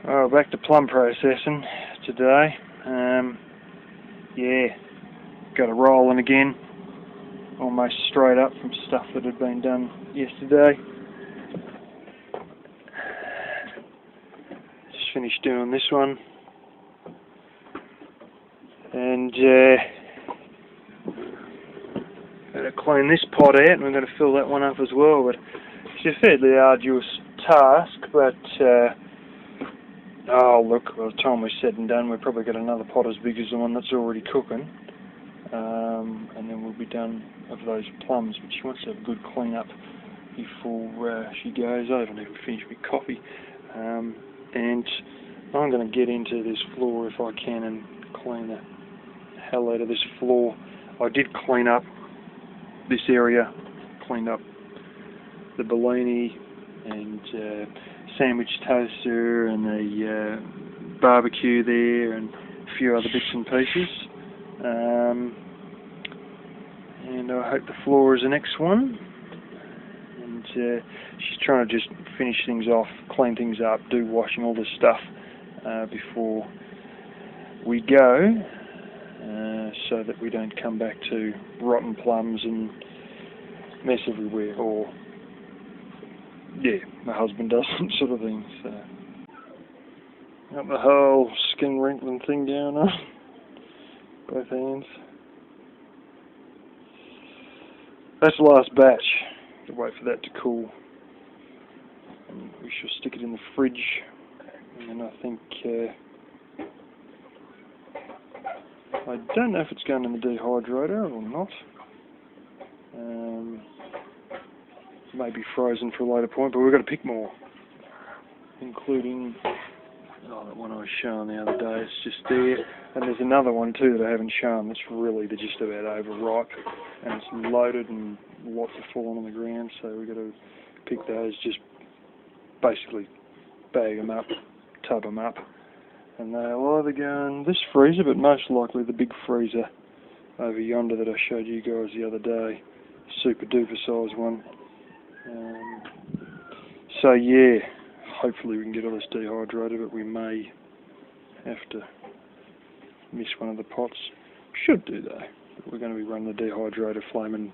Oh, back to plum processing today. Yeah, got it rolling again, almost straight up from stuff that had been done yesterday. Just finished doing this one, and got to clean this pot out, and we're going to fill that one up as well. But it's a fairly arduous task, but oh look, by the time we're said and done, we've probably got another pot as big as the one that's already cooking, and then we'll be done of those plums. But she wants to have a good clean up before she goes. I haven't even finished my coffee, and I'm going to get into this floor if I can and clean the hell out of this floor. I did clean up this area, cleaned up the Bellini and sandwich toaster and the barbecue there and a few other bits and pieces, and I hope the floor is the next one. And she's trying to just finish things off, clean things up, do washing, all this stuff before we go, so that we don't come back to rotten plums and mess everywhere, or yeah, my husband does sort of thing. So got the whole skin wrinkling thing down on both hands. That's the last batch. Wait for that to cool, and we shall stick it in the fridge. And then I think I don't know if it's going in the dehydrator or not. Maybe frozen for a later point, but we've got to pick more, including that one I was showing the other day. It's just there, and there's another one too that I haven't shown. That's really, they're just about overripe, and it's loaded and lots have fallen on the ground. So we've got to pick those. Just basically bag them up, tub them up, and they'll either go in this freezer, but most likely the big freezer over yonder that I showed you guys the other day, super duper size one. So yeah, hopefully we can get all this dehydrated, but we may have to miss one of the pots. Should do though. We're going to be running the dehydrator flaming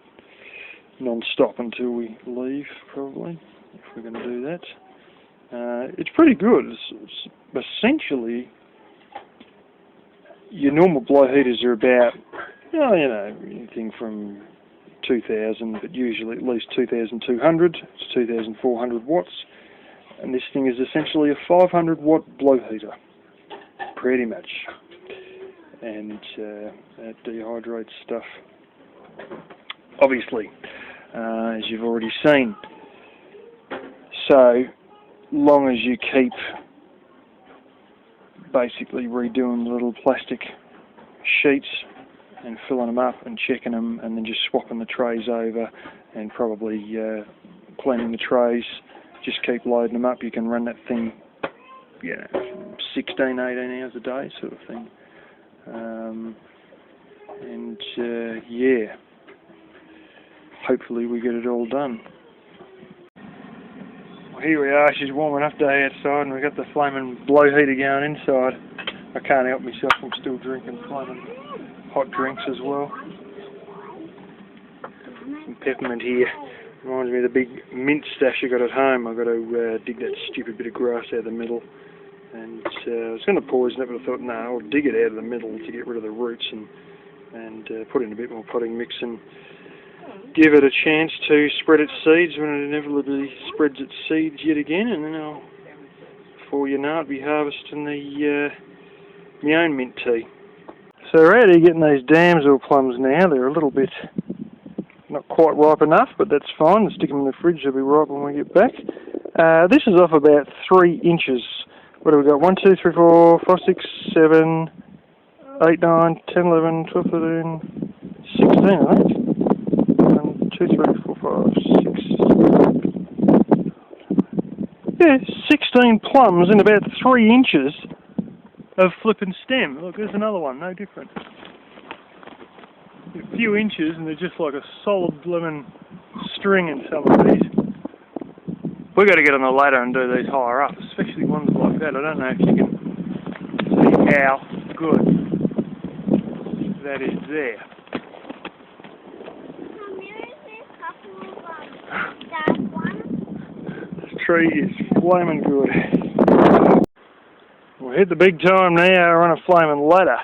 non-stop until we leave, probably, if we're going to do that. It's pretty good. It's essentially, your normal blow heaters are about, anything from 2,000, but usually at least 2,200 to 2,400 watts. And this thing is essentially a 500 watt blow heater, pretty much. And that dehydrates stuff, obviously, as you've already seen. So long as you keep basically redoing the little plastic sheets and filling them up and checking them, and then just swapping the trays over and probably cleaning the trays, just keep loading them up. You can run that thing 16, 18 hours a day sort of thing. Yeah, hopefully we get it all done. Well, here we are, she's warm enough day outside, and we've got the flaming blow heater going inside. I can't help myself, I'm still drinking flaming hot drinks as well. Some peppermint here. Reminds me of the big mint stash I got at home. I've got to dig that stupid bit of grass out of the middle. And I was going to poison it, but I thought, no, I'll dig it out of the middle to get rid of the roots and put in a bit more potting mix and give it a chance to spread its seeds when it inevitably spreads its seeds yet again. And then before you know it, I'll be harvesting my own mint tea. So we're out here getting these damsel plums now. They're a little bit not quite ripe enough, but that's fine. We'll stick them in the fridge, they'll be ripe when we get back. This is off about 3 inches. What do we got? 1, 2, 3, 4, 5, 6, 7, 8, 9, 10, 11, 12, 13, 16, I think. 1, 2, 3, 4, 5, 6. Yeah, 16 plums in about 3 inches of flipping stem. Look, there's another one, no different. A few inches and they're just like a solid blooming string in some of these. We've got to get on the ladder and do these higher up, especially ones like like that. I don't know if you can see how good that is there. This tree is flaming good. We'll hit the big time now on a flaming ladder.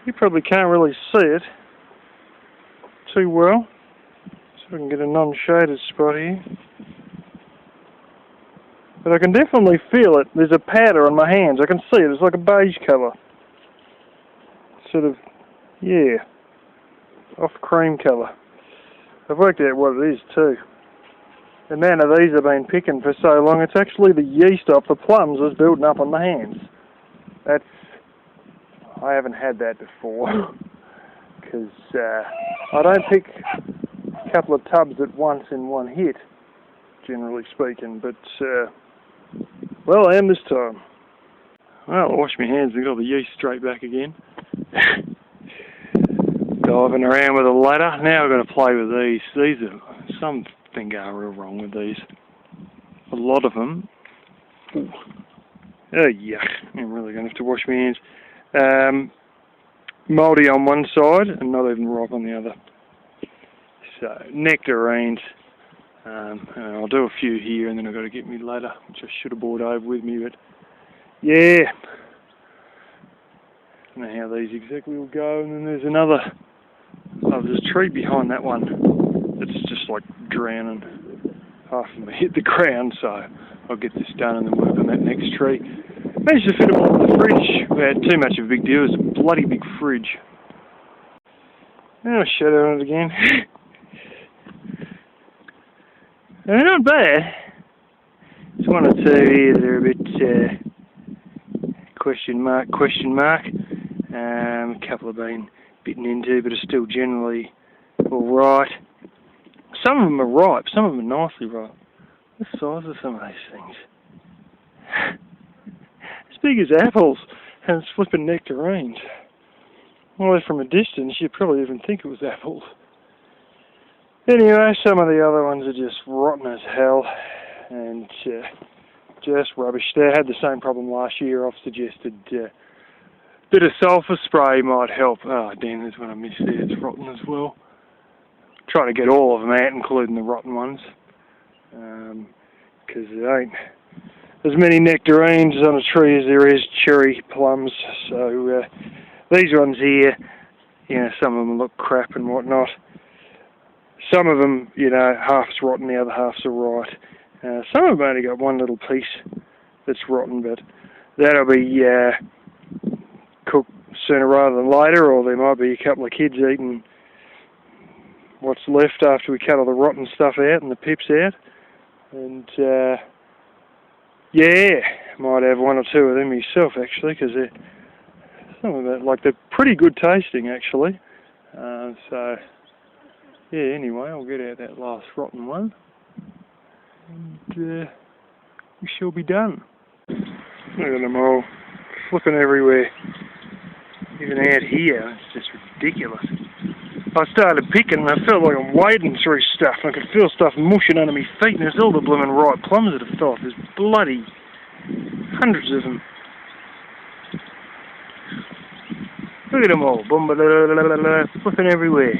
You probably can't really see it too well, so I can get a non-shaded spot here. But I can definitely feel it. There's a powder on my hands. I can see it. It's like a beige colour. Sort of, yeah, off cream colour. I've worked out what it is too. The amount of these I've been picking for so long, it's actually the yeast off the plums that's building up on the hands. I haven't had that before, because I don't pick a couple of tubs at once in one hit, generally speaking, but, well, I am this time. Well, I washed my hands and got the yeast straight back again. Diving around with a ladder. Now I've got to play with these. These are something going real wrong with these. A lot of them. Ooh. Oh, yuck. I'm really going to have to wash my hands. Mouldy on one side and not even ripe on the other. So, nectarines. And I'll do a few here and then I've got to get my ladder, which I should have brought over with me, but yeah. I don't know how these exactly will go. And then there's another. Oh, there's a tree behind that one. It's just like drowning. Half of them hit the ground, so I'll get this done and then work on that next tree. Managed to fit them all in the fridge without too much of a big deal. It's a bloody big fridge. Now I'll shadow on it again. Not bad. There's one or two here that are a bit question mark. A couple have been bitten into, but are still generally alright. Some of them are ripe, some of them are nicely ripe. The size of some of these things. As big as apples, and it's flipping nectarines. Well, from a distance, you'd probably even think it was apples. Anyway, some of the other ones are just rotten as hell, and just rubbish. They had the same problem last year. I've suggested a bit of sulphur spray might help. Oh, damn, there's one I missed there. It's rotten as well. Trying to get all of them out, including the rotten ones, because there ain't as many nectarines on a tree as there is cherry plums. So these ones here, you know, some of them look crap and whatnot. Some of them, you know, half's rotten, the other half's alright. Some of them only got one little piece that's rotten, but that'll be cooked sooner rather than later, or there might be a couple of kids eating what's left after we cut all the rotten stuff out and the pips out. And, yeah, might have one or two of them myself, actually, because some of them, like, they're pretty good tasting, actually. So, yeah, anyway, I'll get out that last rotten one. And, we shall be done. Look at them all flipping everywhere. Even out here, it's just ridiculous. I started picking and I felt like I'm wading through stuff. I could feel stuff mushing under my feet, and there's all the blooming ripe plums that have fell off. There's bloody hundreds of them. Look at them all, flipping everywhere.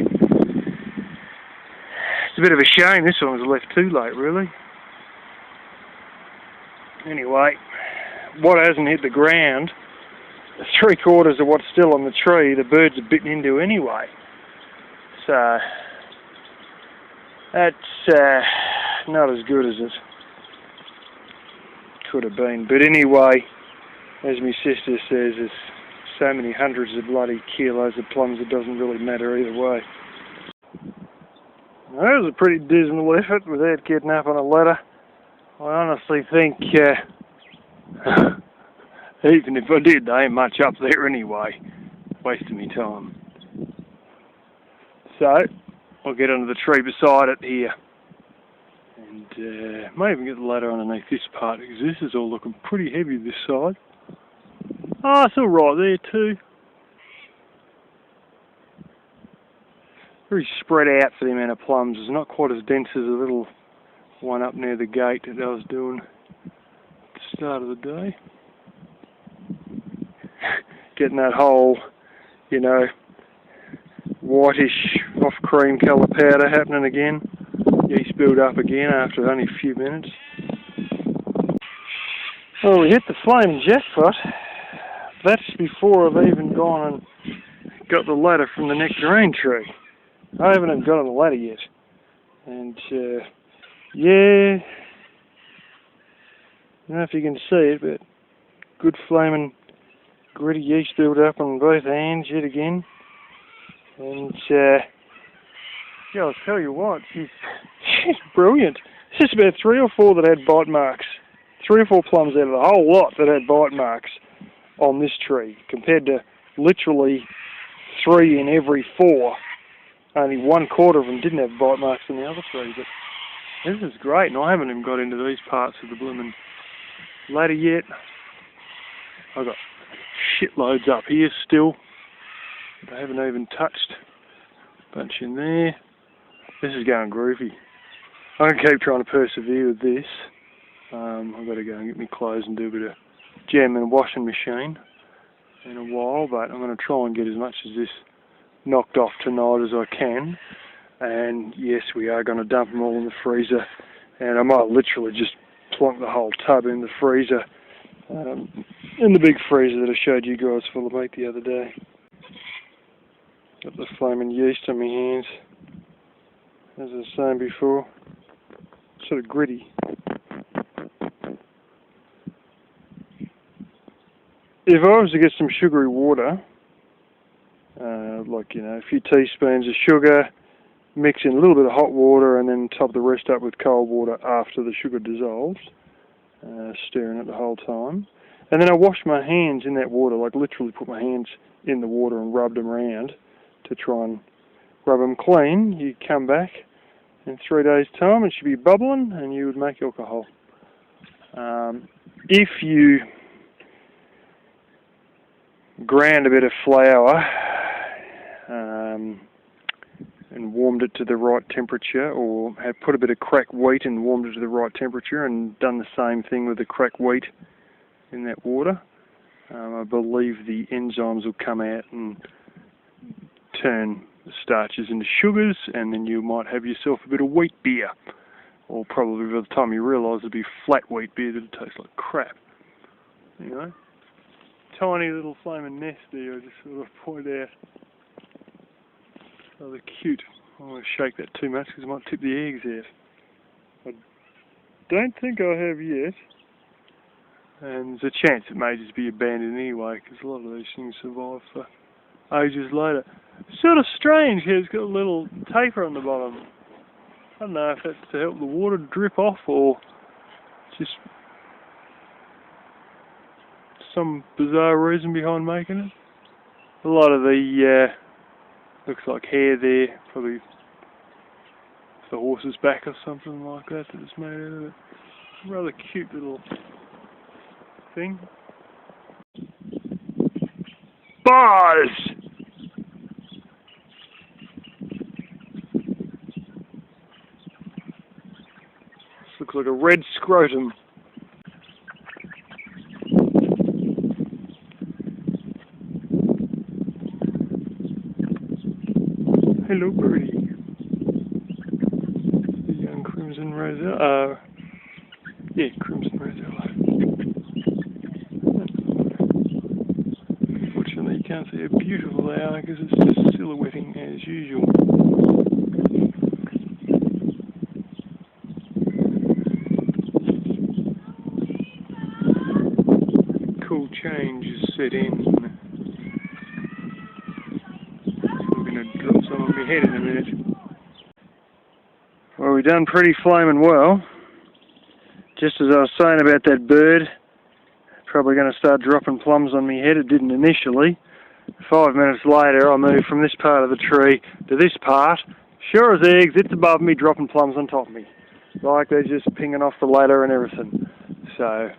It's a bit of a shame this one was left too late, really. Anyway, what hasn't hit the ground, 3/4 of what's still on the tree, the birds are bitten into anyway. So, that's not as good as it could have been. But anyway, as my sister says, there's so many hundreds of bloody kilos of plums, it doesn't really matter either way. Well, that was a pretty dismal effort without getting up on a ladder. I honestly think, even if I did, there ain't much up there anyway. Wasting me time. So, I'll get under the tree beside it here. And may even get the ladder underneath this part, because this is all looking pretty heavy this side. Oh, it's all right there too. Very spread out for the amount of plums. It's not quite as dense as the little one up near the gate that I was doing. start of the day. Getting that whole, you know, whitish off cream colour powder happening again. Yeast build up again after only a few minutes. Well, we hit the flaming jackpot. That's before I've even gone and got the ladder from the nectarine tree. I haven't even got on the ladder yet. And, yeah, I don't know if you can see it, but good flaming gritty yeast build up on both hands yet again. And, yeah, I'll tell you what, she's brilliant. There's about 3 or 4 that had bite marks. 3 or 4 plums out of the whole lot that had bite marks on this tree, compared to literally 3 in every 4. Only 1/4 of them didn't have bite marks in the other 3. But this is great, and I haven't even got into these parts of the blooming ladder yet. I've got shitloads up here still. I haven't even touched. Bunch in there. This is going groovy. I'm going to keep trying to persevere with this. I've got to go and get my clothes and do a bit of jam in a washing machine in a while, but I'm going to try and get as much of this knocked off tonight as I can. And yes, we are going to dump them all in the freezer, and I might literally just plonk the whole tub in the freezer, in the big freezer that I showed you guys full of meat the other day. Got the flaming yeast on my hands, as I was saying before. Sort of gritty. If I was to get some sugary water, like, you know, a few teaspoons of sugar, mix in a little bit of hot water, and then top the rest up with cold water after the sugar dissolves, stirring it the whole time. And then I wash my hands in that water, like literally put my hands in the water and rub them around to try and rub them clean. You come back in 3 days' time, it should be bubbling, and you would make alcohol. If you ground a bit of flour and warmed it to the right temperature, or had put a bit of cracked wheat and warmed it to the right temperature, and done the same thing with the cracked wheat in that water, I believe the enzymes will come out and turn the starches into sugars, and then you might have yourself a bit of wheat beer, or probably by the time you realise it'll be flat wheat beer that'll taste like crap. You know, tiny little flaming nest there, I just sort of point out. Oh, they're cute. I don't want to shake that too much because I might tip the eggs out. I don't think I have yet, and there's a chance it may just be abandoned anyway, because a lot of these things survive for ages later. Sort of strange here, it's got a little taper on the bottom. I don't know if that's to help the water drip off, or just some bizarre reason behind making it. A lot of the looks like hair there, probably the horse's back or something like that it's made out of it. Rather cute little thing. Bars! This looks like a red scrotum. Hello, birdie. The young crimson rosella. Yeah, crimson rosella. Unfortunately, you can't see how beautiful they are because it's just silhouetting as usual. Cool change is set in. Drop some on my head in a minute. Well, we've done pretty flaming well. Just as I was saying about that bird, probably going to start dropping plums on my head. It didn't initially. 5 minutes later, I moved from this part of the tree to this part. Sure as eggs, it's above me, dropping plums on top of me. Like they're just pinging off the ladder and everything. So,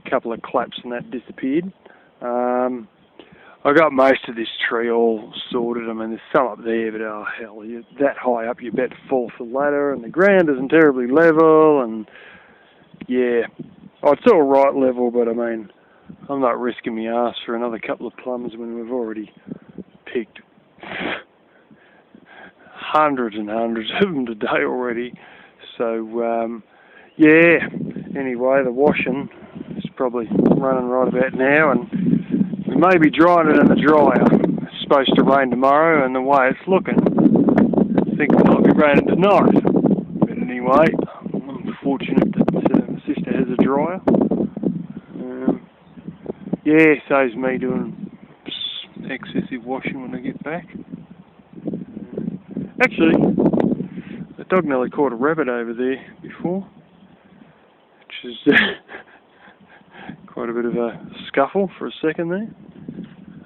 a couple of claps and that disappeared. I got most of this tree all sorted. I mean, there's some up there, but oh hell, you're that high up, you bet fall off the ladder, and the ground isn't terribly level, and yeah, Oh, it's all right level, but I mean, I'm not risking my ass for another couple of plums when we've already picked hundreds and hundreds of them today already. So, yeah, anyway, the washing is probably running right about now, and we may be drying it in the dryer. It's supposed to rain tomorrow, and the way it's looking, I think it might be raining tonight. But anyway, I'm fortunate that my sister has a dryer. Yeah, saves me doing excessive washing when I get back. Actually, the dog nearly caught a rabbit over there before, which is quite a bit of a scuffle for a second there.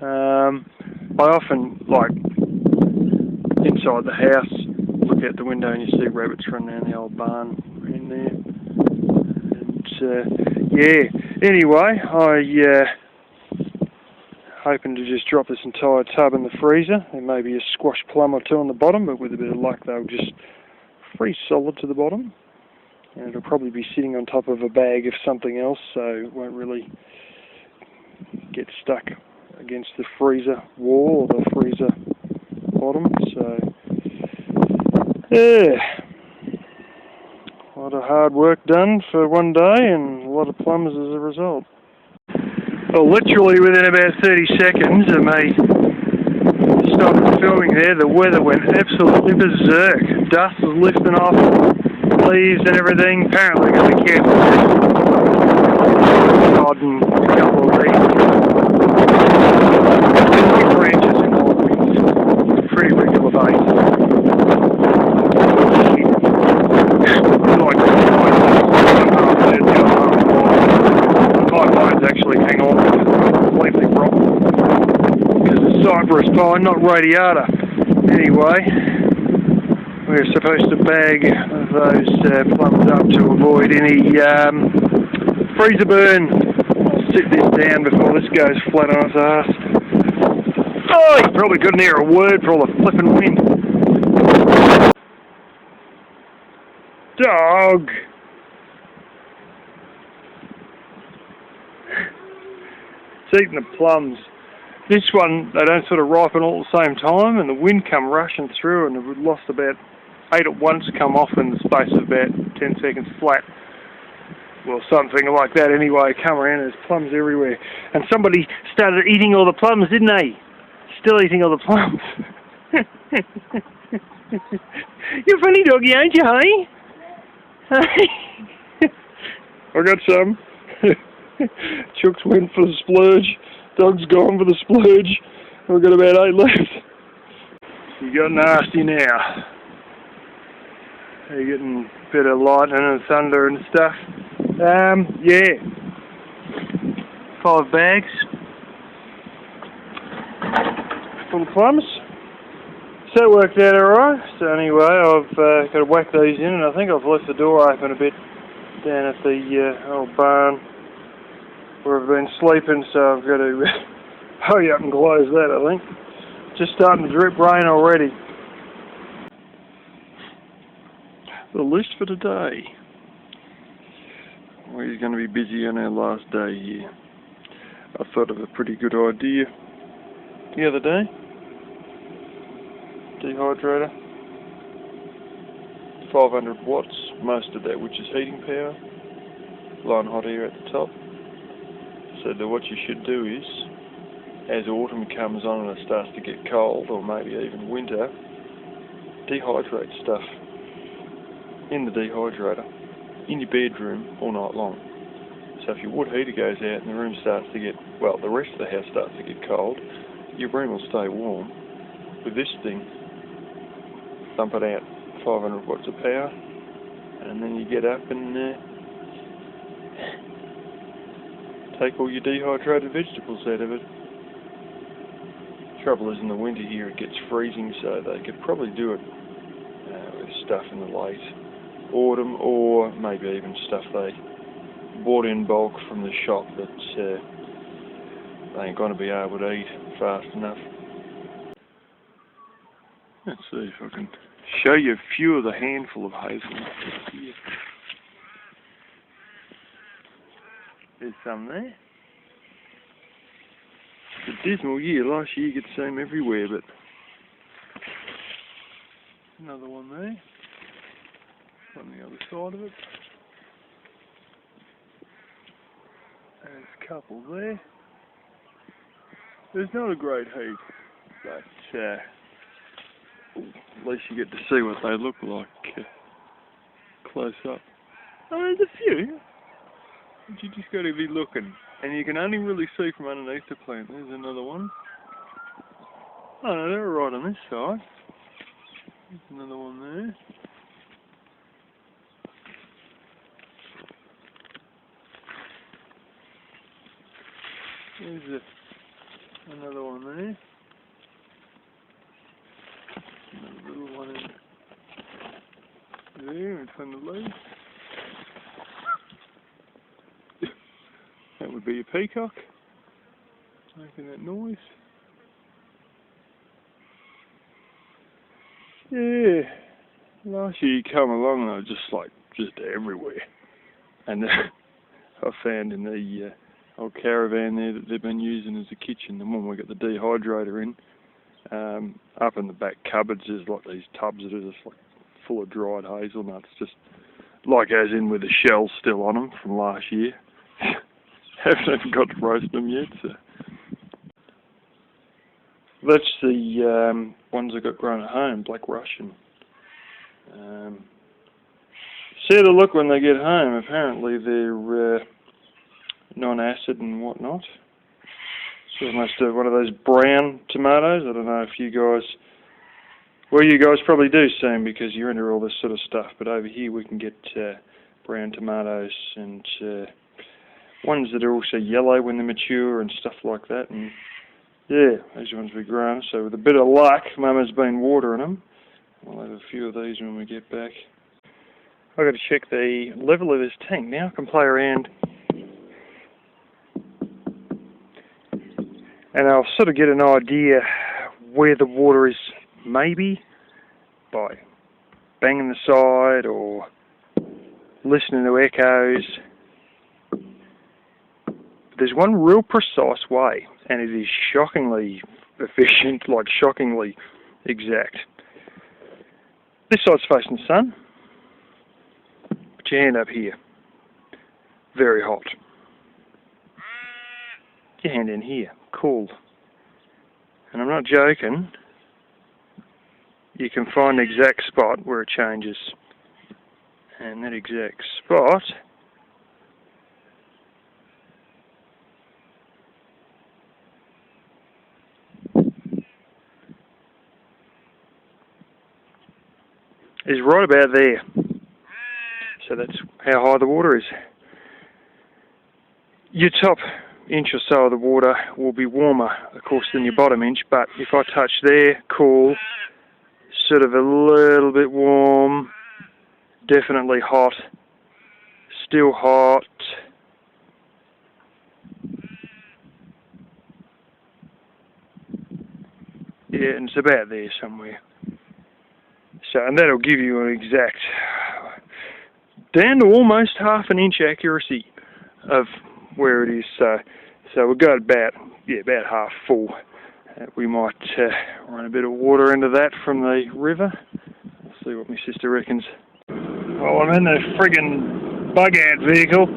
I often, like, inside the house, look out the window and you see rabbits running down the old barn in there. And, yeah, anyway, hoping to just drop this entire tub in the freezer. There may be a squash plum or two on the bottom, but with a bit of luck they'll just freeze solid to the bottom. And it'll probably be sitting on top of a bag of something else, so it won't really get stuck against the freezer wall or the freezer bottom. So, yeah, a lot of hard work done for one day and a lot of plums as a result. Well, literally within about 30 seconds of me stopping filming there, the weather went absolutely berserk. Dust was lifting off, leaves and everything. Apparently going to be careful dodging a couple of these branches in all winds. Pretty regular basis. Pipelines actually hang on completely wrong because it's cypress pine, not radiata. Anyway, we're supposed to bag those plums up to avoid any freezer burn. I'll sit this down before this goes flat on its ass. Oh, you probably couldn't hear a word for all the flipping wind. Dog! It's eating the plums. This one, they don't sort of ripen all at the same time, and the wind come rushing through, and we've lost about 8 at once, come off in the space of about 10 seconds flat. Well, something like that anyway, come around, there's plums everywhere. And somebody started eating all the plums, didn't they? Still eating all the plums. You're a funny doggy, ain't you, honey? I got some. Chooks went for the splurge. Dog's gone for the splurge. We've got about 8 left. You got nasty now. You're getting a bit of lightning and thunder and stuff. Yeah. 5 bags full of plums. So it worked out alright. So anyway, I've got to whack these in, and I think I've left the door open a bit down at the old barn where I've been sleeping, so I've got to hurry up and close that, I think. Just starting to drip rain already. The list for today. We're going to be busy on our last day here. I thought of a pretty good idea the other day. Dehydrator. 500 watts, most of that which is heating power. Blowing hot air at the top. So what you should do is, as autumn comes on and it starts to get cold, or maybe even winter, dehydrate stuff in the dehydrator, in your bedroom all night long. So if your wood heater goes out and the room starts to get, well, the rest of the house starts to get cold, your room will stay warm. With this thing, dump it out 500 watts of power, and then you get up and take all your dehydrated vegetables out of it. Trouble is, in the winter here it gets freezing, so they could probably do it with stuff in the late autumn, or maybe even stuff they bought in bulk from the shop that they ain't going to be able to eat fast enough. Let's see if I can show you a few of the handful of hazelnuts here. There's some there. It's a dismal year. Last year you could see them everywhere, but another one there. On the other side of it. There's a couple there. There's not a great heap, but at least you get to see what they look like close up. Oh, there's a few. But you just got to be looking, and you can only really see from underneath the plant. There's another one. Oh no, they're right on this side. There's another one there. There's another one there. Another little one in there in front of the leaves. That would be a peacock making that noise. Yeah, last year you come along and they were just everywhere. And I found in the old caravan there that they've been using as a kitchen, the one we got the dehydrator in, up in the back cupboards there's like these tubs that are just like full of dried hazelnuts, just like as in with the shells still on them from last year. Haven't even got to roast them yet, so. That's the ones I got grown at home, Black Russian. See the look when they get home. Apparently they're non-acid and whatnot. So almost one of those brown tomatoes. I don't know if you guys, well, you guys probably do see them because you're into all this sort of stuff. But over here we can get brown tomatoes and ones that are also yellow when they mature and stuff like that. And yeah, these ones we grown. So with a bit of luck, Mama's been watering them. We'll have a few of these when we get back. I've got to check the level of this tank now. I can play around and I'll sort of get an idea where the water is, maybe by banging the side or listening to echoes. There's one real precise way, and it is shockingly efficient, like shockingly exact. This side's facing the sun. Put your hand up here. Very hot. Put your hand in here. Cool. And I'm not joking. You can find the exact spot where it changes. And that exact spot is right about there. So that's how high the water is. Your top inch or so of the water will be warmer, of course, than your bottom inch, but if I touch there, cool, sort of a little bit warm, definitely hot, still hot. Yeah, and it's about there somewhere. So, and that'll give you an exact, down to almost half an inch accuracy of where it is. So we've got about half full. We might run a bit of water into that from the river. We'll see what my sister reckons. Well, I'm in the friggin' bug out vehicle,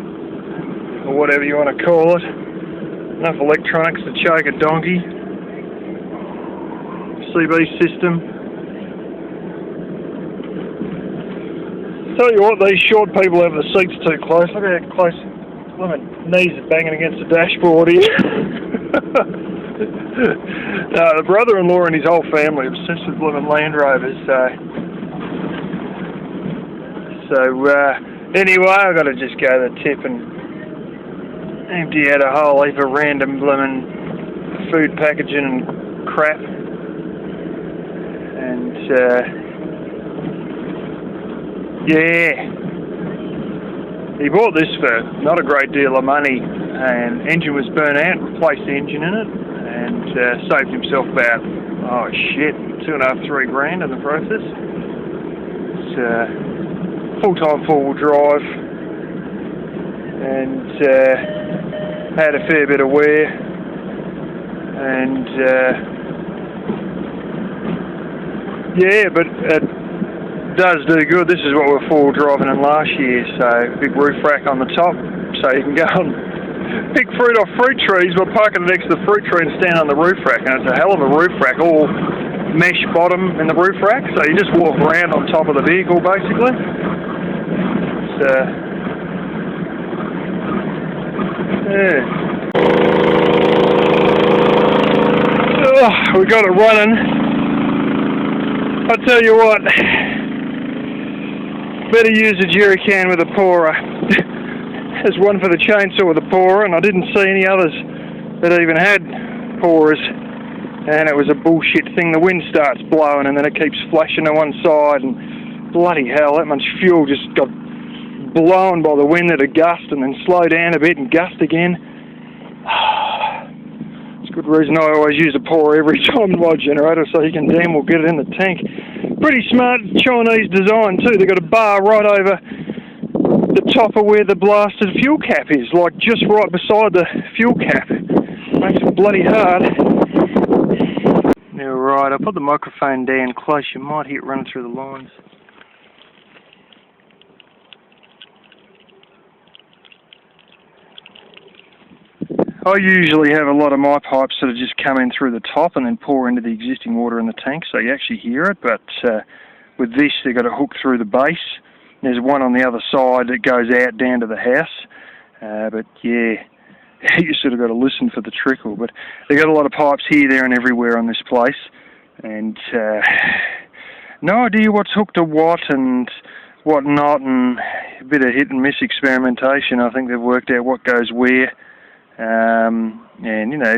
or whatever you want to call it. Enough electronics to choke a donkey. CB system. Tell you what, these short people have the seats too close. Look at how close. My knees are banging against the dashboard here. The brother-in-law and his whole family are obsessed with living Land Rovers. So anyway, I've got to just go to the tip and empty out a whole heap of random blooming food packaging and crap. And yeah. He bought this for not a great deal of money, and engine was burnt out, replaced the engine in it, and saved himself about, oh shit, $2.5–3 grand in the process. It's full-time four-wheel drive, and had a fair bit of wear, and yeah, but it does do good. This is what we were four driving in last year, so big roof rack on the top, so you can go and pick fruit off fruit trees by parking it next to the fruit tree and stand on the roof rack, and it's a hell of a roof rack, all mesh bottom in the roof rack, so you just walk around on top of the vehicle basically. So, yeah. Oh, we got it running. I'll tell you what, better use a jerry can with a pourer. There's one for the chainsaw with a pourer, and I didn't see any others that even had pourers. And it was a bullshit thing. The wind starts blowing, and then it keeps flashing to one side, and bloody hell, that much fuel just got blown by the wind at a gust, and then slowed down a bit and gust again. It's a good reason I always use a pourer every time in my generator, so you can damn well get it in the tank. Pretty smart Chinese design too. They've got a bar right over the top of where the blasted fuel cap is, like just right beside the fuel cap. Makes it bloody hard. Now right, I'll put the microphone down close, you might hear it running through the lines. I usually have a lot of my pipes that just come in through the top and then pour into the existing water in the tank, so you actually hear it, but with this they've got a hook through the base. There's one on the other side that goes out down to the house, but yeah, you sort of got to listen for the trickle. But they've got a lot of pipes here, there and everywhere on this place, and no idea what's hooked to what and what not, and a bit of hit and miss experimentation. I think they've worked out what goes where, and you know,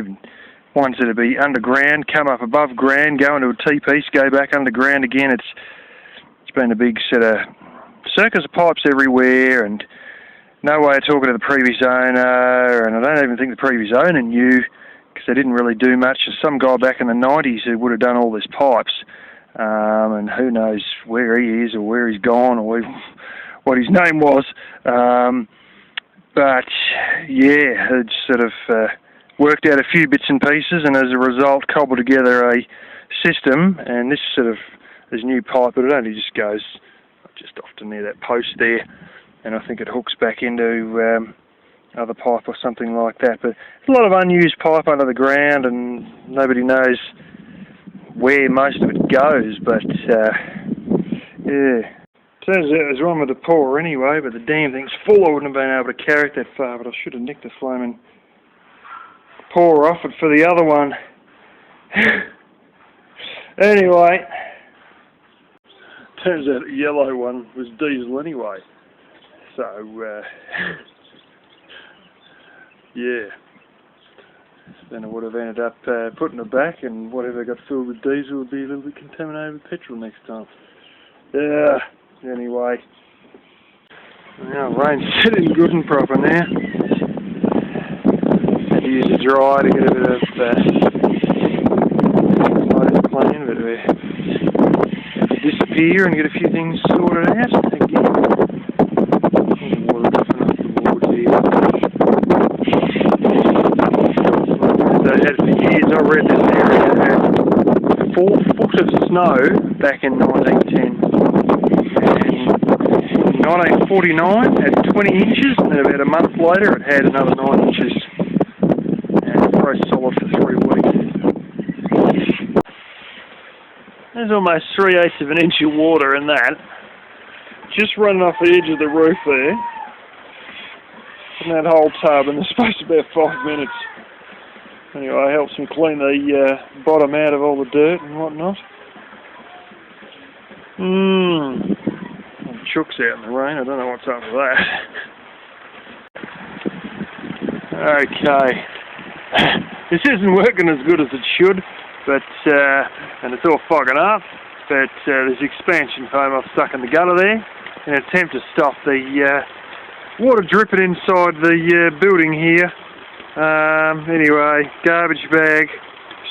ones that'll be underground, come up above ground, go into a T-piece, go back underground again. It's been a big set of circus of pipes everywhere, and no way of talking to the previous owner, and I don't even think the previous owner knew, because they didn't really do much. There's some guy back in the 90s who would have done all these pipes, and who knows where he is or where he's gone or what his name was. But yeah, it's sort of worked out a few bits and pieces, and as a result cobbled together a system, and this new pipe, but it only just goes just off to near that post there, and I think it hooks back into other pipe or something like that. But there's a lot of unused pipe under the ground, and nobody knows where most of it goes, but yeah. Turns out there's one with a pour anyway, but the damn thing's full. I wouldn't have been able to carry it that far, but I should have nicked the flaming pour off it for the other one. Anyway, turns out the yellow one was diesel anyway. So, yeah. Then I would have ended up putting it back, and whatever got filled with diesel would be a little bit contaminated with petrol next time. Yeah. Anyway, now rain's sitting good and proper now. Had to use a dry to get a bit of clean, but we have to disappear and get a few things sorted out again. The water dropping off the board here. So I had for years, I read this area had 4 foot of snow back in 1910. 1949 had 20 inches, and then about a month later it had another 9 inches, and it froze solid for 3 weeks. There's almost 3/8 of an inch of water in that, just running off the edge of the roof there, in that whole tub, and the space of about 5 minutes. Anyway, it helps them clean the bottom out of all the dirt and whatnot. Chooks out in the rain, I don't know what's up with that. Okay. This isn't working as good as it should, but, and it's all fogging up, but there's expansion foam I've stuck in the gutter there in an attempt to stop the water dripping inside the building here. Anyway, garbage bag,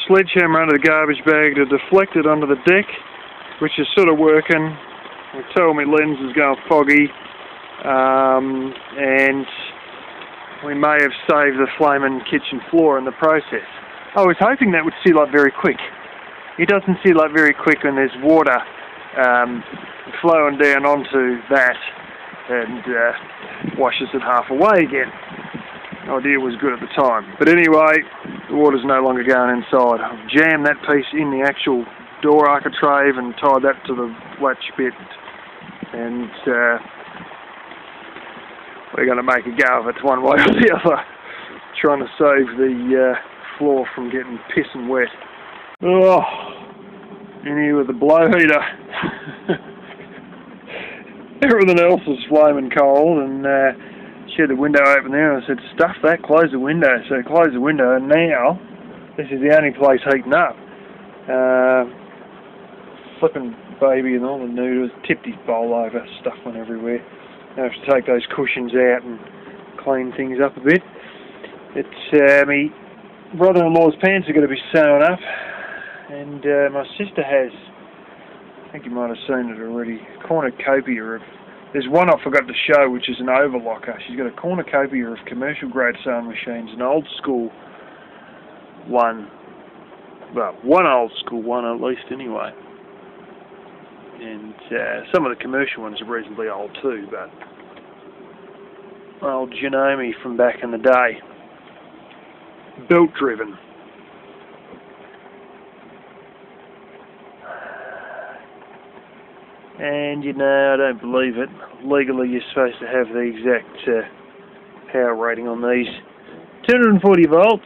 sledgehammer under the garbage bag to deflect it onto the deck, which is sort of working. They tell me lens is going foggy, and we may have saved the flaming kitchen floor in the process. I was hoping that would seal up very quick. It doesn't seal up very quick when there's water flowing down onto that and washes it half away again. The idea was good at the time. But anyway, the water's no longer going inside. I've jammed that piece in the actual door architrave and tied that to the latch bit, and we're going to make a go of it one way or the other, trying to save the floor from getting pissing wet. Oh, in here with the blow heater. Everything else is flaming cold, and she had the window open there, and I said, stuff that, close the window. So I closed the window, and now this is the only place heating up. Flipping baby and all the noodles, tipped his bowl over, stuff went everywhere. Now I have to take those cushions out and clean things up a bit. It's my brother-in-law's pants are going to be sewn up, and my sister has, I think you might have seen it already, a cornucopia of, there's one I forgot to show which is an overlocker. She's got a cornucopia of commercial grade sewing machines, an old school one, well, one old school one at least anyway. And some of the commercial ones are reasonably old too, but old Janome from back in the day. Belt driven. And you know, I don't believe it. Legally you're supposed to have the exact power rating on these. 240 volts.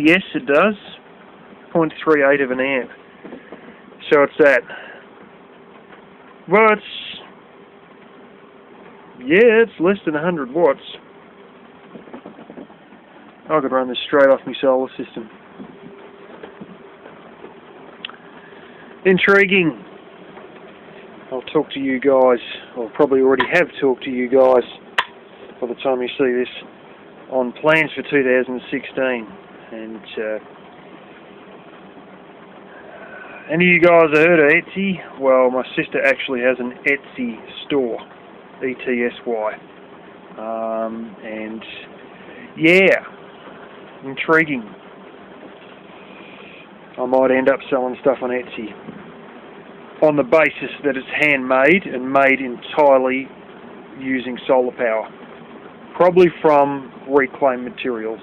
Yes it does. 0.38 of an amp. So it's that. Well, it's less than 100 watts. I could run this straight off my solar system. Intriguing. I'll talk to you guys, or probably already have talked to you guys by the time you see this, on plans for 2016. And any of you guys have heard of Etsy? Well, my sister actually has an Etsy store, E-T-S-Y. And yeah, intriguing. I might end up selling stuff on Etsy on the basis that it's handmade and made entirely using solar power. Probably from reclaimed materials,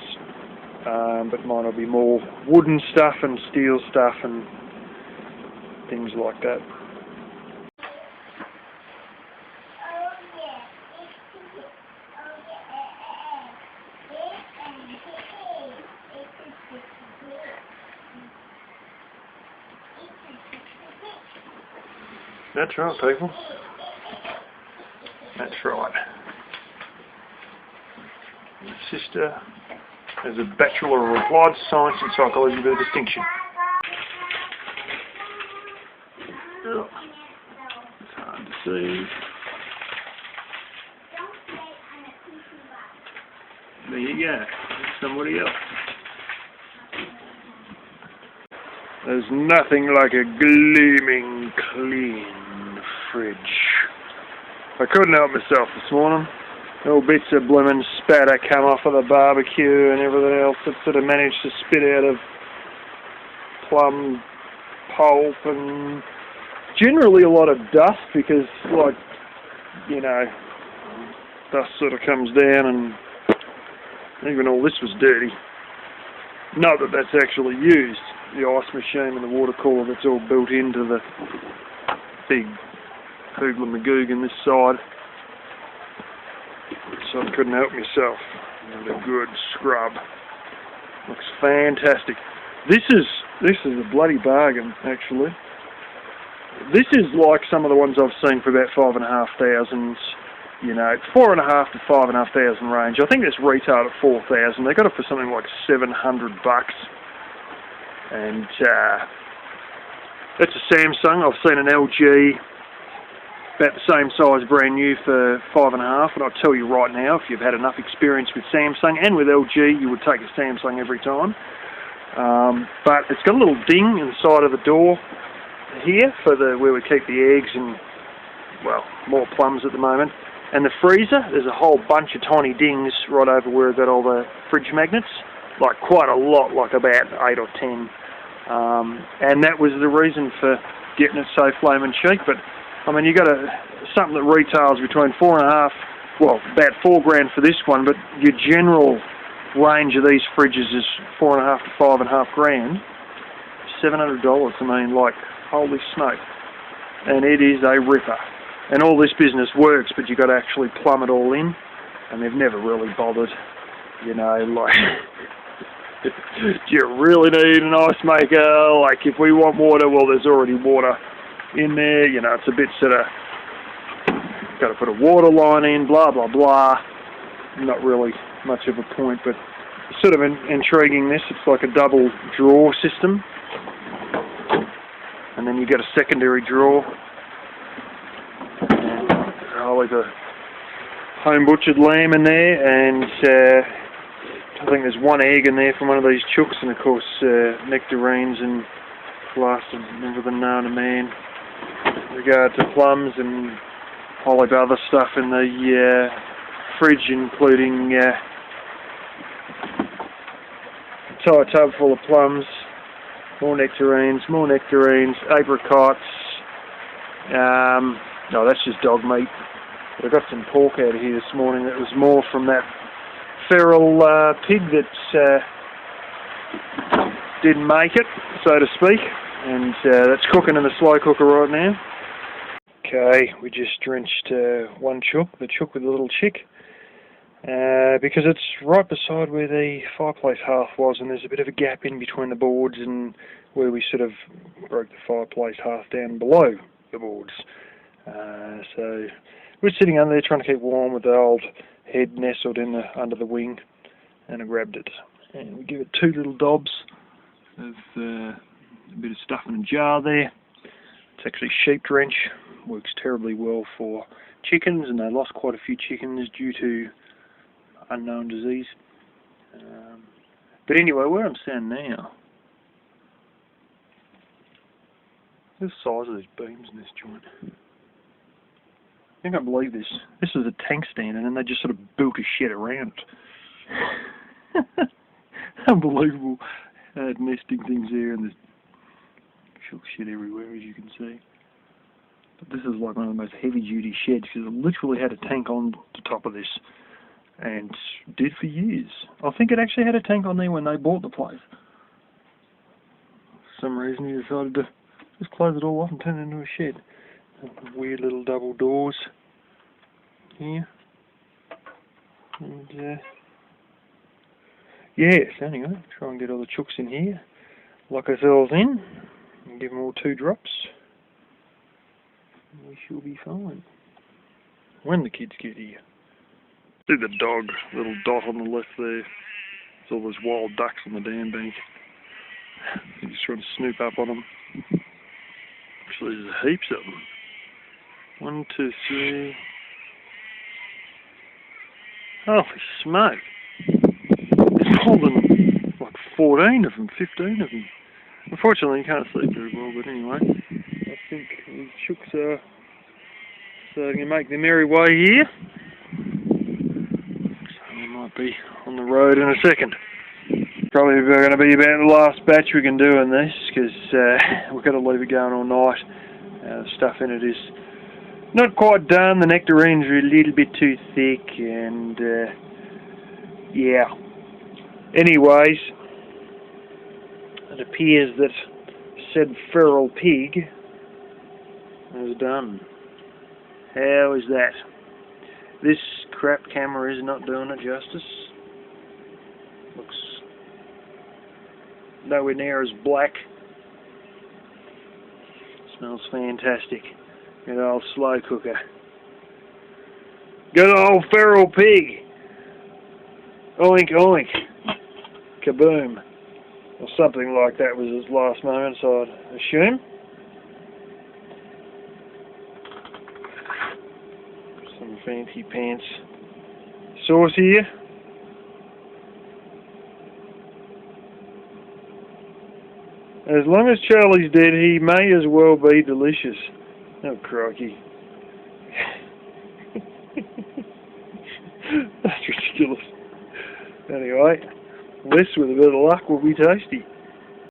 but mine will be more wooden stuff and steel stuff and things like that. That's right, people. That's right. My sister has a Bachelor of Applied Science in Psychology with a distinction. Oh, it's hard to see. There you go. Somebody else. There's nothing like a gleaming, clean fridge. I couldn't help myself this morning. Little bits of bloomin' spatter come off of the barbecue and everything else that sort of managed to spit out of plum pulp, and generally a lot of dust because, like, you know, dust sort of comes down and even all this was dirty. Not that that's actually used. The ice machine and the water cooler, that's all built into the big hoogla magoog in this side. So I couldn't help myself. And a good scrub. Looks fantastic. This is a bloody bargain, actually. This is like some of the ones I've seen for about 5,500. You know, 4,500 to 5,500 range. I think this retailed at 4,000. They got it for something like $700. And that's a Samsung. I've seen an LG about the same size, brand new, for 5,500. And I'll tell you right now, if you've had enough experience with Samsung and with LG, you would take a Samsung every time. But it's got a little ding inside of the door here for where we keep the eggs and, well, more plums at the moment. And the freezer, there's a whole bunch of tiny dings right over where I've got all the fridge magnets, like quite a lot, like about 8 or 10. And that was the reason for getting it so flaming cheap. But I mean, you got something that retails between $4.5, well, about $4 for this one, but your general range of these fridges is $4.5 to $5.5 grand. $700. I mean, like, holy smoke. And it is a ripper. And all this business works, but you've got to actually plumb it all in. And they've never really bothered, you know, like, do you really need an ice maker? Like, if we want water, well, there's already water in there. You know, it's a bit sort of, got to put a water line in, blah, blah, blah. Not really much of a point, but sort of intriguing this. It's like a double drawer system. And then you get a secondary drawer. I'll leave a home butchered lamb in there, and I think there's one egg in there from one of these chooks, and of course nectarines and blasted everything known to man in regard to plums, and a whole heap of other stuff in the fridge, including a entire tub full of plums, more nectarines, apricots. No, that's just dog meat. But I got some pork out of here this morning that was more from that feral pig that didn't make it, so to speak. And that's cooking in the slow cooker right now. Okay, we just drenched one chook, the chook with the little chick, because it's right beside where the fireplace hearth was, and there's a bit of a gap in between the boards and where we sort of broke the fireplace hearth down below the boards. So we're sitting under there trying to keep warm with the old head nestled in under the wing, and I grabbed it. And we give it 2 little dobs of a bit of stuff in a jar there. It's actually sheep drench. Works terribly well for chickens, and they lost quite a few chickens due to unknown disease. But anyway, where I'm standing now, look at the size of these beams in this joint. I can't believe this. This was a tank stand, and then they just sort of built a shed around it. Unbelievable. Nesting things there, and there's shook shit everywhere, as you can see. But this is like one of the most heavy-duty sheds, because it literally had a tank on the top of this, and did for years. I think it actually had a tank on there when they bought the place. For some reason, he decided to just close it all off and turn it into a shed. Weird little double doors here. And yes, anyway, try and get all the chooks in here, lock ourselves in, and give them all 2 drops. And we shall be fine when the kids get here. See the dog, little dot on the left there. There's all those wild ducks on the dam bank. He's just trying to snoop up on them. Actually, there's heaps of them. 1, 2, 3. Holy smoke. There's more than like 14 of them, 15 of them. Unfortunately, you can't see very well, but anyway, I think these chooks are starting to make their merry way here. So we might be on the road in a second. Probably going to be about the last batch we can do in this, because we've got to leave it going all night. The stuff in it is not quite done. The nectarines are a little bit too thick, and yeah. Anyways, it appears that said feral pig is done. How is that? This crap camera is not doing it justice. Looks nowhere near as black. Smells fantastic. Good old slow cooker. Good old feral pig. Oink oink. Kaboom. Or something like that was his last moments, I'd assume. Some fancy pants sauce here. As long as Charlie's dead, he may as well be delicious. Oh, crikey. That's ridiculous. Anyway, this with a bit of luck will be tasty.